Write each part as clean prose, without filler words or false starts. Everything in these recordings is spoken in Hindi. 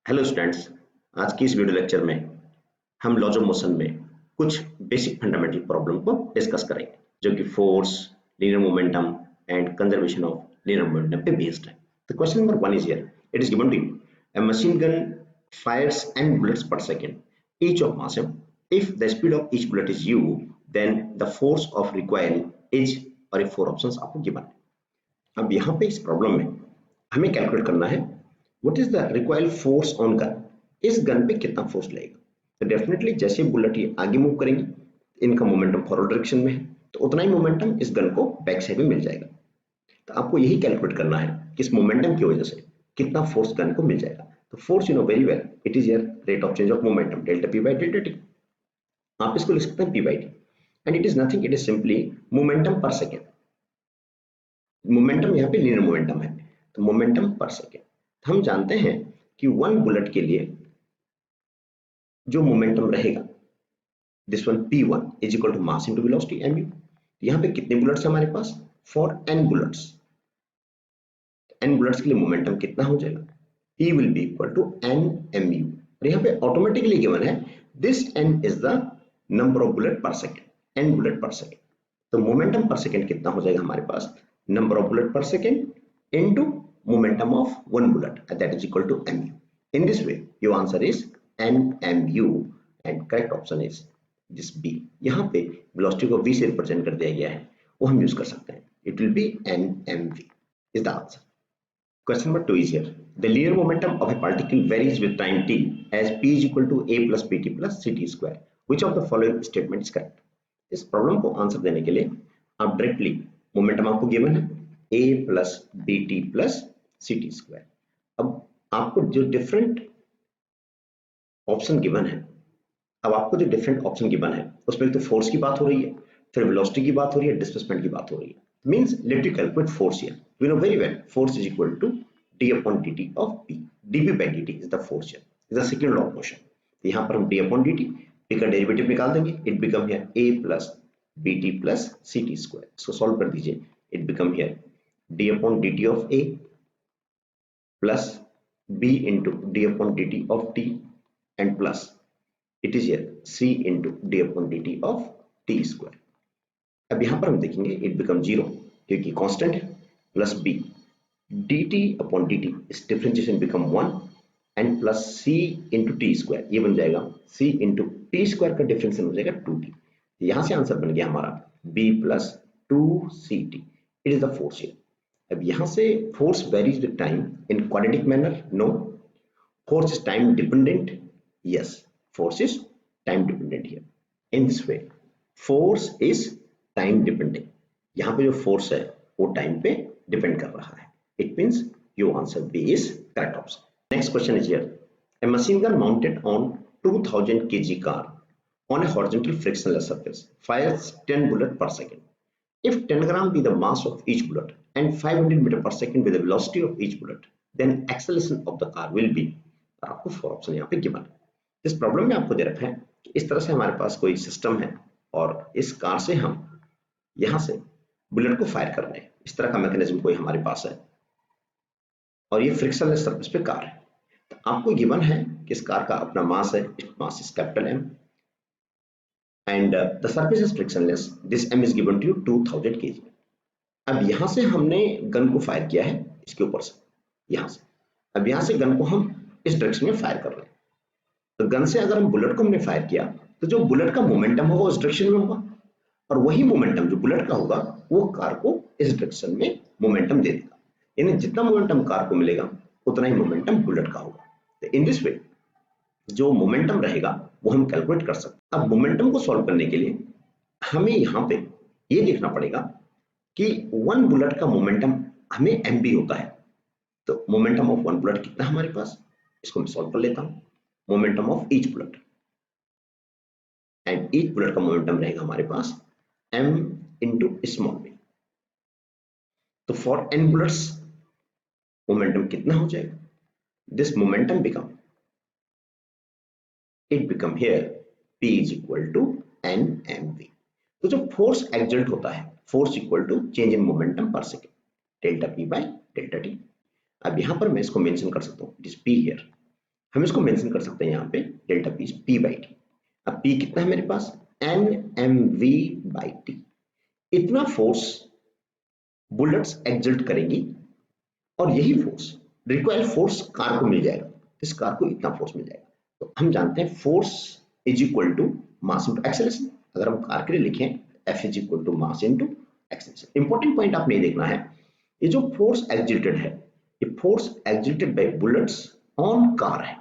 हेलो स्टूडेंट्स, आज की इस वीडियो लेक्चर में हम लॉज ऑफ मोशन में कुछ बेसिक फंडामेंटल प्रॉब्लम को डिस्कस करेंगे जो कि force, linear momentum and conservation of linear momentum पे बेस्ड है। तो question number 1 is here, it is given to you a machine gun fires n bullets per second each of mass m. If the speed of each bullet is u, then the force of recoil is, और ये 4 ऑप्शंस आपको गिवन है। अब यहाँ पे इस प्रॉब्लम में हमें कैलकुलेट करना है what is the required force on gun. इस गन पे कितना फोर्स लगेगा। तो डेफिनेटली जैसे बुलेट ये आगे मूव करेंगे, इनका मोमेंटम फॉरवर्ड डायरेक्शन में है, तो उतना ही मोमेंटम इस गन को बैक साइड में मिल जाएगा। तो आपको यही कैलकुलेट करना है कि इस मोमेंटम की वजह से कितना फोर्स गन को मिल जाएगा। तो force you know very well, it is your rate of change of momentum delta P by delta T. आप इसको लिख सकते हैं P by T and it is nothing, it is simply momentum per second. Momentum यहाँ पे लीनियर मोमेंटम है, तो मोमेंटम पर सेकेंड हम जानते हैं कि 1 बुलेट के लिए जो मोमेंटम रहेगा, this one p1 is equal to mass into velocity mu। यहाँ पे कितने बुलेट्स है हमारे पास? For n bullets. n bullets के लिए मोमेंटम कितना हो जाएगा? p will be equal to n mu। और यहाँ पे ऑटोमेटिकली गिवन है this n is the number of bullet per second, n bullet per second. तो मोमेंटम पर सेकेंड कितना हो जाएगा हमारे पास? Number of bullet per second into momentum of 1 bullet, and that is equal to mu. In this way your answer is nmu and correct option is this B। यहाँ पे velocity को v से रिप्रेजेंट कर दिया गया है, वो हम यूज कर सकते हैं। It will be nmv is the answer। Question number 2 is here, the linear momentum of a particle varies with time t as p is equal to a plus pt plus ct square। Which of the following statement is correct? इस प्रॉब्लम को आंसर देने के लिए आप डायरेक्टली मोमेंटम आपको गिवन है a plus B T plus ct square. अब आपको जो डिफरेंट ऑप्शन गिवन है, उसमें तो फोर्स की बात हो रही है, फिर वेलोसिटी की बात हो रही है, डिस्प्लेसमेंट की बात हो रही है। Means let you calculate force here. We know very well force is equal to d upon dt of p। dp by dt is the force here, is the second law of motion. यहां पर हम d अपॉन dt, p का डेरिवेटिव निकाल देंगे, it become here a plus bt plus ct square. इसको सॉल्व कर दीजिए, it become here d upon dt of a plus b into d upon dt of t and plus it is here c into d upon dt of t square। अब यहां पर हम देखेंगे इट बिकम 0 क्योंकि कांस्टेंट है, plus b dt upon dt इस differentiation become 1 and plus c into t square, ये बन जाएगा c into t स्क्वायर का डिफरेंशिएशन हो जाएगा 2t। यहां से आंसर बन गया हमारा b plus 2ct। It is the force here. अब यहां से force varies with time in quadratic manner, no. Force is time dependent, yes, force is time dependent here. In this way force is time dependent. यहां पे जो फोर्स है वो टाइम पे डिपेंड कर रहा है। It means your answer B is correct option. Next question is here, a machine gun mounted on 2000 kg car on a horizontal frictionless surface fires 10 bullets per second. If 10 gram be the mass of each bullet and 500 meter per second with the velocity of each bullet, then acceleration of the car will be। और आपको 4 ऑप्शन यहाँ पे गिवन है। इस प्रॉब्लम में आपको दे रखा है कि इस तरह से हमारे पास कोई सिस्टम है और इस कार से हम यहाँ से बुलेट को फायर कर रहे हैं। इस तरह का मैकेनिज्म कोई हमारे पास है और ये फ्रिक्शनलेस सरफेस पे कार है। तो आपको गिवन है कि इस कार का अपना मास है, mass is capital M and the surface is frictionless, this m is given to you 2000 kg। अब यहां से हमने गन को फायर किया है इसके ऊपर से, यहां से। अब यहां से गन को हम इस डायरेक्शन में फायर कर रहे हैं। तो गन से अगर हम बुलेट को हमने फायर किया तो जो बुलेट का मोमेंटम होगा उस डायरेक्शन में होगा, और वही मोमेंटम जो बुलेट का होगा वो कार को इस डायरेक्शन में मोमेंटम दे देगा। यानी जितना मोमेंटम कार को मिलेगा उतना ही मोमेंटम बुलेट का होगा। तो इन दिस वे जो मोमेंटम रहेगा वो हम कैलकुलेट कर सकते हैं। अब मोमेंटम को सॉल्व करने के लिए हमें यहाँ पे ये देखना पड़ेगा कि 1 बुलेट का मोमेंटम हमें mb होता है। तो मोमेंटम ऑफ 1 बुलेट कितना हमारे पास, इसको मैं सॉल्व कर लेता हूं। Momentum of each bullet, and each bullet का मोमेंटम रहेगा हमारे पास m इंटू स्मॉल b। तो फॉर n बुलेट्स मोमेंटम कितना हो जाएगा? This momentum become, it become here p is equal to nmv। तो जो फोर्स एक्सर्ट होता है, force equal to change in momentum per second delta p by delta t। अब यहां पर मैं इसको मेंशन कर सकता हूं, इट इज p हियर। हम इसको मेंशन कर सकते हैं यहाँ पे delta P P by T. अब पी कितना है मेरे पास, N M V by T. इतना फोर्स बुलेट्स एक्सर्ट करेंगी और यही फोर्स रिक्वायर्ड फोर्स कार को मिल जाएगा, इस कार को इतना फोर्स मिल जाएगा। तो हम जानते हैं force is equal to mass into acceleration. अगर हम कार के लिए लिखें F is equal to mass into acceleration. Important point आपने देखना है, ये जो फोर्स एक्सर्टेड है, ये force exerted by bullets on car है,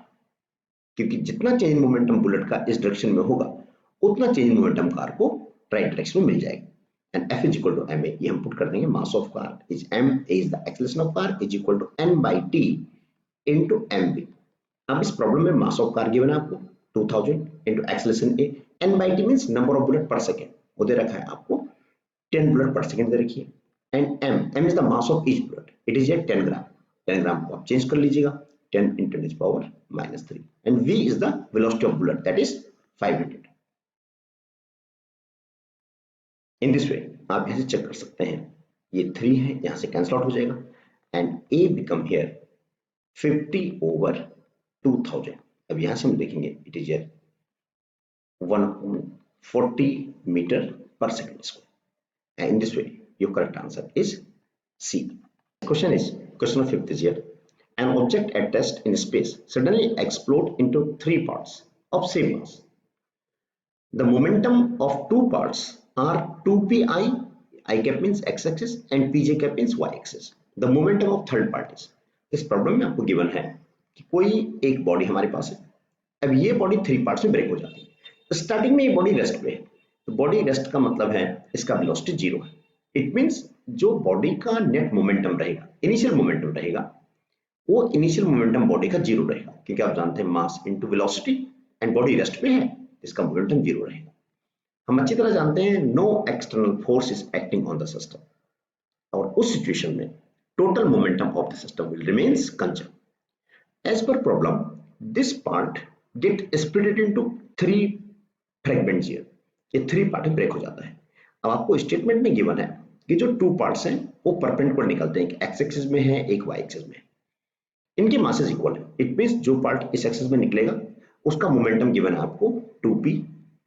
क्योंकि जितना चेंज मोमेंटम बुलेट का इस डायरेक्शन में होगा उतना चेंज मोमेंटम कार को राइट डायरेक्शन में मिल जाएगा। And F is equal to ma, ये हम पुट कर देंगे, mass of car is m, a is the acceleration of car, is equal to n by t into mv। अब इस प्रॉब्लम में मास ऑफ कार गिवन है आपको 2000 into acceleration a, n by t means number of bullet पर सेकंड, वो दे रखा है आपको 10 बुलेट पर सेकंड दे रखी है। And m is the mass of each bullet, it is 10 ग्राम। 10 ग्राम को आप चेंज कर लीजिएगा, 10 into 10 power -3, and v is the velocity of bullet, that is 500। in this way आप यहाँ से चेक कर सकते हैं, ये 3 है, यहाँ से कैंसिल आउट हो जाएगा एंड a become here 50/2000। अब यहाँ से हम देखेंगे इट इज 140 मीटर पर second square, and in this way your correct answer is C। Question is, question of 5th is here, an object at rest in space suddenly explode into 3 parts of same mass. The momentum of 2 parts are 2pi, I cap means x-axis and pj cap means y-axis. The momentum of third part is, इस प्रॉब्लम में आपको गिवन है कि कोई एक बॉडी हमारे पास है, अब ये बॉडी 3 पार्ट्स में ब्रेक हो जाती है। स्टार्टिंग में ये बॉडी रेस्ट पे है, तो बॉडी रेस्ट का मतलब है इसका वेलोसिटी 0 है। इट मींस जो बॉडी का नेट मोमेंटम रहेगा, इनिशियल मोमेंटम रहेगा, वो इनिशियल मोमेंटम बॉडी का 0 रहेगा, क्योंकि आप जानते हैं मास into velocity, and body rest पे है, इसका मोमेंटम 0 रहेगा। हम अच्छी तरह जानते हैं no external force is acting on the system, और उस सिचुएशन में total momentum of the system will remains conserve. As per problem this part get splitted into 3 fragments here, ये 3 पार्ट में ब्रेक हो जाता है। अब आपको स्टेटमेंट में गिवन है कि जो 2 पार्ट्स हैं वो परपेंडिकुलर निकलते हैं, एक एक्स एक्सिस में है, एक वाई एक्सिस में है, इनके मासेस इक्वल है। इट मींस जो पार्ट इस एक्सिस में निकलेगा उसका मोमेंटम गिवन है आपको 2p,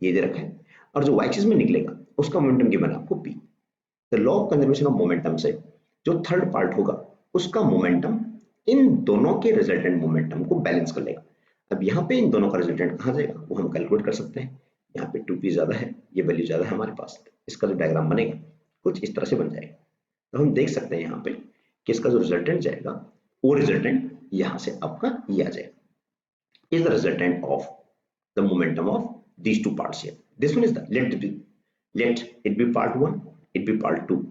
ये दे रखा है, और जो वाई एक्सिस में निकलेगा उसका मोमेंटम गिवन है आपको p। The law of conservation of momentum से जो थर्ड पार्ट होगा उसका मोमेंटम इन दोनों के रिजल्टेंट मोमेंटम को बैलेंस कर लेगा। अब यहाँ पे इन दोनों का रिजल्टेंट कहाँ जाएगा वो हम कैलकुलेट कर सकते हैं। यहाँ पे 2p ज्यादा है, ये वैल्यू ज्यादा है हमारे पास, इसका जो डायग्राम बनेगा कुछ इस तरह से बन जाएगा। तो हम देख सकते हैं यहाँ पे कि इसका जो रिजल्टेंट जाएगा वो रिजल्टेंट यहाँ से आपका ये आ जाएगा, is the resultant of the momentum of these 2 parts here. This one is the let it be part 1, it be part 2,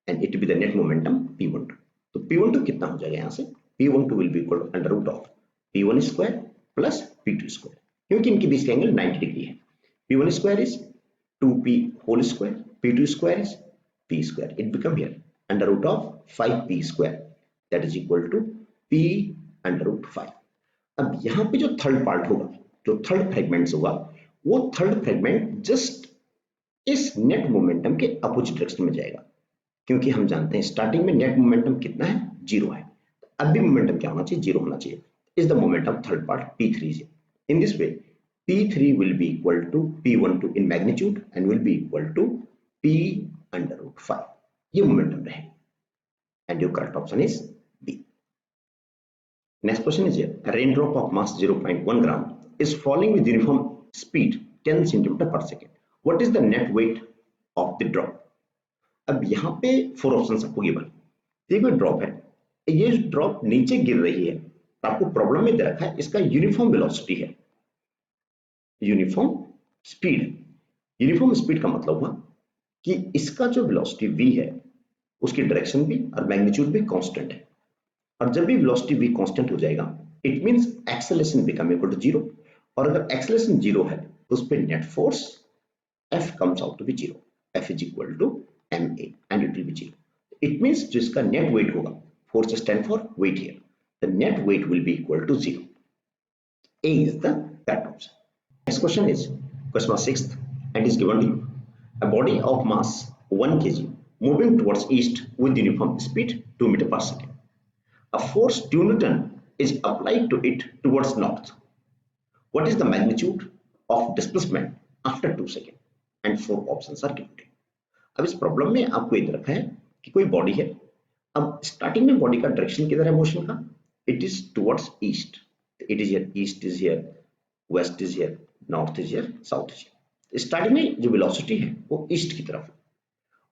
and it be the net momentum p12। तो p12 कितना हो जाएगा यहाँ से, p12 will be equal to under root of p1 square plus p2 square, क्योंकि इनके बीच का एंगल 90 डिग्री है। p1 square is 2p whole square, p2 square is p square, it become here under root of 5p square, that is equal to p under root 5। अब यहाँ पे जो थर्ड पार्ट होगा, जो थर्ड फ्रेगमेंट होगा, वो थर्ड फ्रेगमेंट जस्ट इस नेट मोमेंटम के अपोजिट डायरेक्शन में जाएगा, क्योंकि हम जानते हैं स्टार्टिंग में नेट मोमेंटम कितना है 0 है, अब भी मोमेंटम क्या होना चाहिए 0 होना चाहिए। Is the momentum third part p3 is। In this way p3 will be equal to p12 in magnitude and will be equal to p under root 5, ये मोमेंटम रहेगा, and your correct option is B। Next question is here, a raindrop of mass 0.1 gram is falling with uniform speed 10 centimeter per second. What is the net weight of the drop? अब यहाँ पे 4 ऑप्शन आपको गिवन, ये कोई ड्रॉप है, ये ड्रॉप नीचे गिर रही है, आपको प्रॉब्लम में दे रखा है इसका यूनिफॉर्म वेलोसिटी है, यूनिफॉर्म स्पीड। यूनिफॉर्म स्पीड का मतलब हुआ कि इसका जो वेलोसिटी v है उसकी डायरेक्शन भी और मैग्नीट्यूड भी कांस्टेंट है, और जब भी वेलोसिटी v कांस्टेंट हो जाएगा it means acceleration become equal to 0, और अगर एक्सेलरेशन 0 है तो उस पे net force F comes out to be 0, F is equal to ma and it will be 0। It means जो इसका नेट वेट होगा, force stand for weight here, the net weight will be equal to 0। A is the correct option। Next question is question 6th and is given to you, a body of mass 1 kg moving towards east with uniform speed 2 meter per second, a force 2 Newton is applied to it towards north, What is the magnitude of displacement after 2 seconds? And 4 options are given. अब इस प्रॉब्लम में आपको ये दे रखा है कि कोई बॉडी है, अब स्टार्टिंग में बॉडी का डायरेक्शन किधर है मोशन का, it is towards east, it is here, east is here, west is here, north is here, south is here. Starting में जो वेलोसिटी है वो ईस्ट की तरफ है,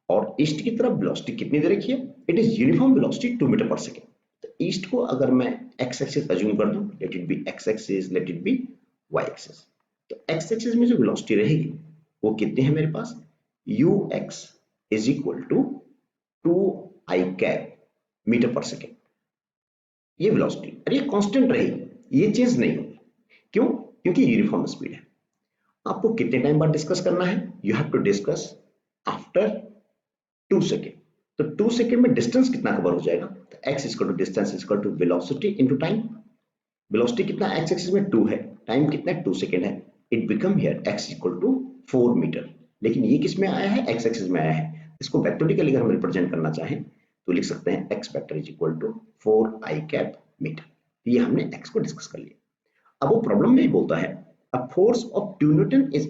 और ईस्ट की तरफ वेलोसिटी कितनी दे रखी है, it is uniform velocity 2 metre पर सेकेंड। तो ईस्ट को अगर मैं एक्स एक्सिस अज्यूम कर दूं, let it be X axis, let it be Y axis, तो एक्स एक्सिस में जो वेलोसिटी रहेगी वो कितनी है मेरे पास, ux is equal to 2 i cap metre पर सेकेंड। ये वेलोसिटी और ये कांस्टेंट रहेगी, ये चेंज नहीं होगी। क्यों? क्योंकि यूनिफॉर्म स्पीड है। आपको कितने टाइम बाद डिस्कस करना है, you have to discuss after 2 second. तो 2 सेकेंड में डिस्टेंस कितना कवर हो जाएगा, तो x equal to distance equal to velocity into time. Velocity कितना x एक्सिस में 2 है, टाइम कितना है 2 सेकेंड है, it become here x equal to 4 metre. लेकिन ये किस में आया है, x एक्सिस में आया है। इसको वेक्टोरिकली अगर हम रिप्रेजेंट करना चाहें तो लिख सकते हैं x vector is equal to 4 i cap metre. ये हमने x को डिस्कस कर लिया। अब वो प्रॉब्लम में बोलता है a force of 2 newton is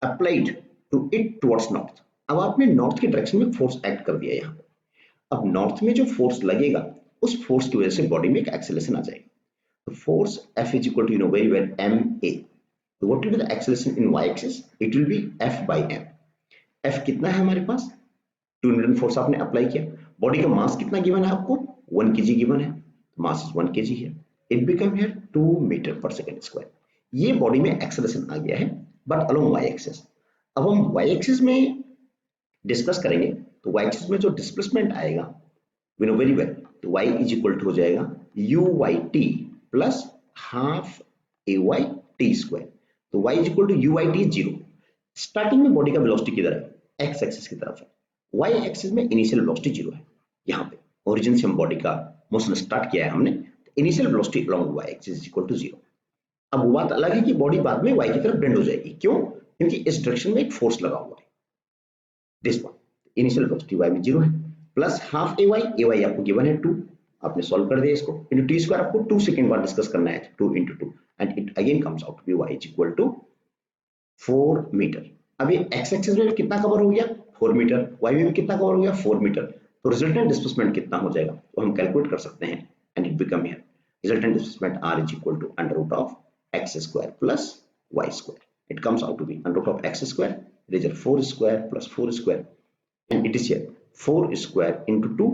applied to it towards north. अब आपने नॉर्थ की डायरेक्शन में फोर्स एक्ट कर दिया यहाँ पे। अब नॉर्थ में जो फोर्स लगेगा उस फोर्स की वजह से बॉडी में एक एक्सेलरेशन आ जाएगी। तो force F is equal to, you know very well, ma। So what will be the acceleration in y-axis? It will be F by m. F कितना है हमारे पास, 2 न्यूटन फोर्स आपने अप्लाई किया। बॉडी का मास कितना गिवन है आपको, 1 kg गिवन है, मास इज 1 kg है, इट बिकम हियर 2 मीटर पर सेकेंड स्क्वायर। ये बॉडी में एक्सेलरेशन आ गया है बट अलोंग y एक्सिस। अब हम y एक्सिस में डिस्कस करेंगे तो y एक्सिस में जो डिस्प्लेसमेंट आएगा, वी नो वेरी वेल, तो y इज इक्वल टू हो जाएगा u/t plus half ay/t square. तो y is equal to u/t 0। Starting में बॉडी का वेलोसिटी किधर है, x एक्सिस की तरफ है, y एक्सिस में इनिशियल वेलोसिटी 0 है। यहाँ पे ओरिजिन से हम बॉडी का मोशन स्टार्ट किया है हमने, initial velocity along y axis is equal to 0। अब वो बात अलग है कि बॉडी बाद में y की तरफ बेंड हो जाएगी। क्यों? क्योंकि इस डायरेक्शन में एक फोर्स लगा हुआ है, this one. Initial velocity y में 0 है, प्लस हाफ ay आपको गिवन है 2, आपने सॉल्व कर दिया इसको, इनटू टी स्क्वायर आपको 2 सेकंड बाद डिस्कस करना है, 2 into 2 and it again comes out to be y is equal to 4 metre. अब ये x एक्सिस में कितना कवर हो गया, 4 मीटर, y में भी कितना कवर हो गया, 4 मीटर। तो रिजल्टेंट डिस्प्लेसमेंट कितना हो जाएगा तो हम कैलकुलेट कर सकते हैं, and it become here resultant displacement r is equal to under root of x square plus y square. It comes out to be under root of x square, it is 4 square plus 4 square, and it is here 4 square into 2,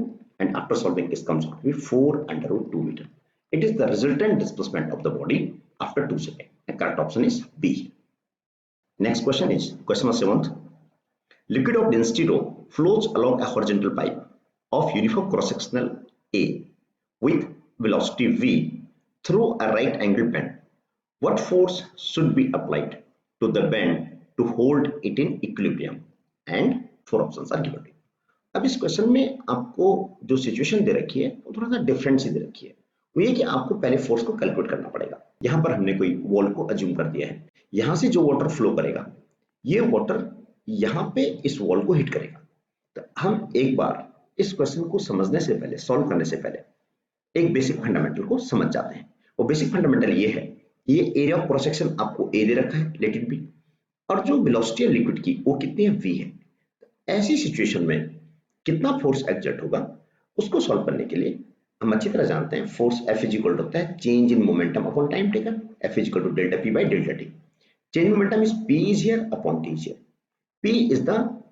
and after solving this comes out to be 4 under root 2 meter. It is the resultant displacement of the body after 2 seconds. The correct option is B. Next question is question number 7th. Liquid of density rho flows along a horizontal pipe of uniform cross sectional A with velocity V through a right angle bend. What force should be applied to the bend to hold it in equilibrium? And 4 options are given. अब इस क्वेश्चन में आपको जो सिचुएशन दे रखी है वो थोड़ा सा डिफरेंट सी दे रखी है। वो ये कि आपको पहले फोर्स को कैलकुलेट करना पड़ेगा। यहाँ पर हमने कोई वॉल को अज्यूम कर दिया है, यहाँ से जो वाटर फ्लो करेगा ये वाटर यहाँ पे इस वॉल को हिट करेगा। तो हम एक बार इस क्वेश्चन को समझने से पहले, सॉल्व करने से पहले एक बेसिक फंडामेंटल को समझ जाते हैं। वो बेसिक फंडामेंटल ये है, ये एरिया ऑफ क्रॉस सेक्शन आपको ए दे रखा है, लेट इट बी, और जो वेलोसिटी है लिक्विड की वो कितनी है, v है। ऐसी सिचुएशन में कितना फोर्स एक्सर्ट होगा उसको सॉल्व करने के लिए हम अच्छी तरह जानते हैं force F is equal to होता है change in momentum upon time taken. F is equal to delta P by delta T। Change momentum is P is here upon T is here, P is the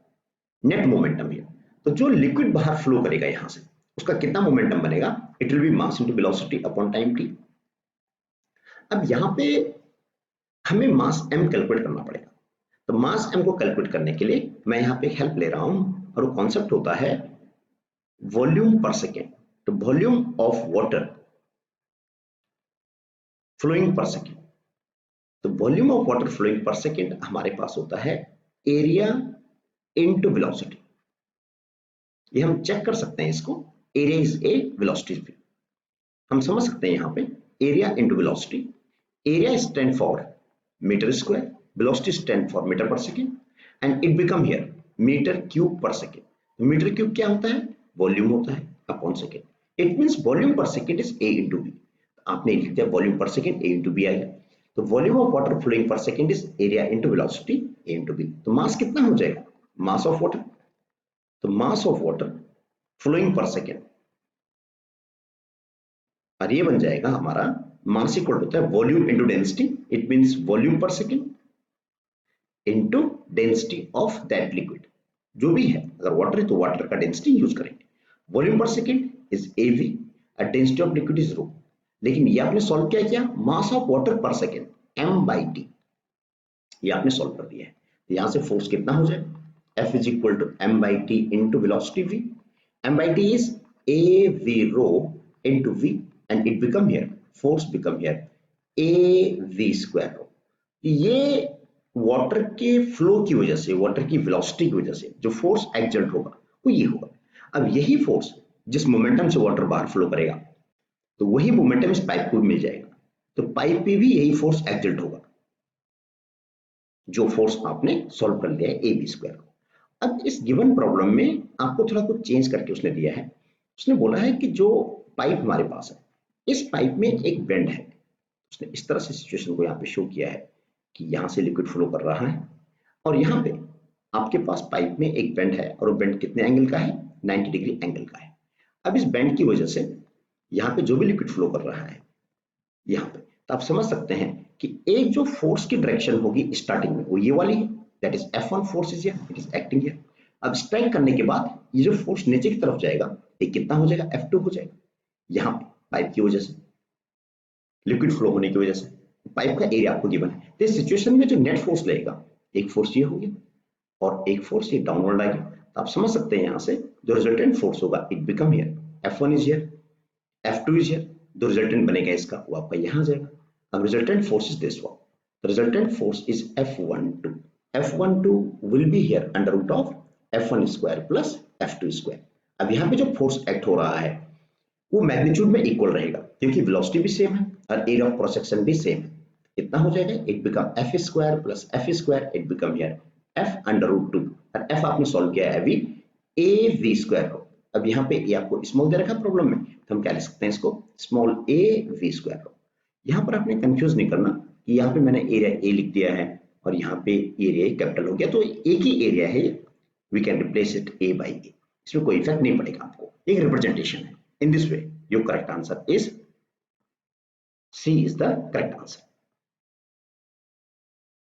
net momentum here. तो जो लिक्विड बाहर फ्लो करेगा यहाँ से उसका कितना मोमेंटम बनेगा, it will be mass into velocity upon time t। अब यहाँ पे हमें मास m कैलकुलेट करना पड़ेगा। तो मास m को कैलकुलेट करने के लिए मैं यहाँ पे हेल्प ले रहा हूं, और वो कॉन्सेप्ट होता है वॉल्यूम पर सेकेंड। तो volume of water flowing per second, तो volume of water flowing per second हमारे पास होता है एरिया इनटू वेलोसिटी। ये हम चेक कर सकते हैं इसको, area is A, velocity is B. हम समझ सकते हैं यहाँ पे area into velocity, area stand for metre square, velocity stand for meter per second, and it become here meter cube per second. Meter cube क्या होता है, वॉल्यूम होता है upon second. It means volume per second is a into b। आपने लिख दिया volume per second a into b आएगा। तो volume of water flowing per second is area into velocity A into B. तो मास कितना हो जाएगा, मास ऑफ वाटर, तो mass of water flowing per second, और ये बन जाएगा हमारा मास इक्वल होता है volume into density, it means volume per second into density of that liquid, जो भी है, अगर वाटर है तो वाटर का डेंसिटी यूज करेंगे। Volume per second is AV, density of liquid is rho. लेकिन ये आपने सॉल्व क्या किया, mass of water per second m/t, ये आपने सॉल्व कर दिया है। तो यहां से फोर्स कितना हो जाएगा, F is equal to m/t into velocity v, m/t is a v rho into v and it become here, force become here a v square rho। ये वाटर के फ्लो की वजह से, वाटर की वेलोसिटी की वजह से जो फोर्स एक्सर्ट होगा वो ये होगा। अब यही फोर्स जिस मोमेंटम से वाटर बाहर फ्लो करेगा, तो वही मोमेंटम इस पाइप को भी मिल जाएगा, तो पाइप पे भी यही फोर्स एक्सर्ट होगा, जो फोर्स आपने सॉल्व कर लिया है ए बी स्क्वायर को। अब इस गिवन प्रॉब्लम में आपको थोड़ा कुछ चेंज करके उसने दिया है। उसने बोला है कि जो पाइप हमारे पास है, इस पाइप में एक बेंड है। उसने इस तरह से सिचुएशन को यहाँ पे शो किया है कि यहाँ से लिक्विड फ्लो कर रहा है और यहाँ पे आपके पास पाइप में एक बेंड है, और वो बेंड कितने एंगल का है, 90 डिग्री एंगल का है। अब इस बेंड की वजह से यहाँ पे जो भी लिक्विड फ्लो कर रहा है यहाँ पे, तो आप समझ सकते हैं कि एक जो फोर्स की डायरेक्शन होगी स्टार्टिंग में वो ये वाली है, that is F1 force is here, it is acting here. अब स्ट्राइक करने के बाद ये जो फोर्स नीचे की तरफ जाएगा ये कितना हो जाएगा, F2 हो जाएगा, यहाँ पे पाइप की वजह से, लिक्विड फ्लो होने की वजह से। पाइप का एरिया आपको गिवन है, तो इस सिचुएशन में जो नेट फोर्स लगेगा, एक फोर्स ये होगी और एक फोर्स ये डाउनवर्ड आएगी। तो आप समझ सकते हैं यहाँ से जो रिजल्टेंट फोर्स होगा it become here, F1 is here, F2 is here, जो रिजल्टेंट बनेगा इसका वो आपका यहाँ जाएगा। अब resultant force is this one, the resultant force is F12, F12 will be here under root of F1 square plus F2 square। अब यहाँ पे जो फोर्स एक्ट हो रहा है वो मैग्नीट्यूड में इक्वल रहेगा, क्योंकि वेलोसिटी भी सेम है और एरिया ऑफ क्रॉस सेक्शन भी सेम है। कितना हो जाएगा, it become F square plus F square, it become here F under root 2, और F आपने सॉल्व किया है अभी a v स्क्वायर को। अब यहाँ पे ये आपको स्मॉल दे रखा प्रॉब्लम में, तो हम क्या लिख सकते हैं इसको, स्मॉल a v स्क्वायर को। यहाँ पर आपने कंफ्यूज नहीं करना कि यहाँ पे मैंने एरिया a लिख दिया है और यहाँ पे एरिया कैपिटल हो गया, तो एक ही एरिया है, we can replace it a by a, इसमें कोई इफेक्ट नहीं पड़ेगा आपको, एक रिप्रेजेंटेशन है। इन this way your correct answer is C is the correct answer।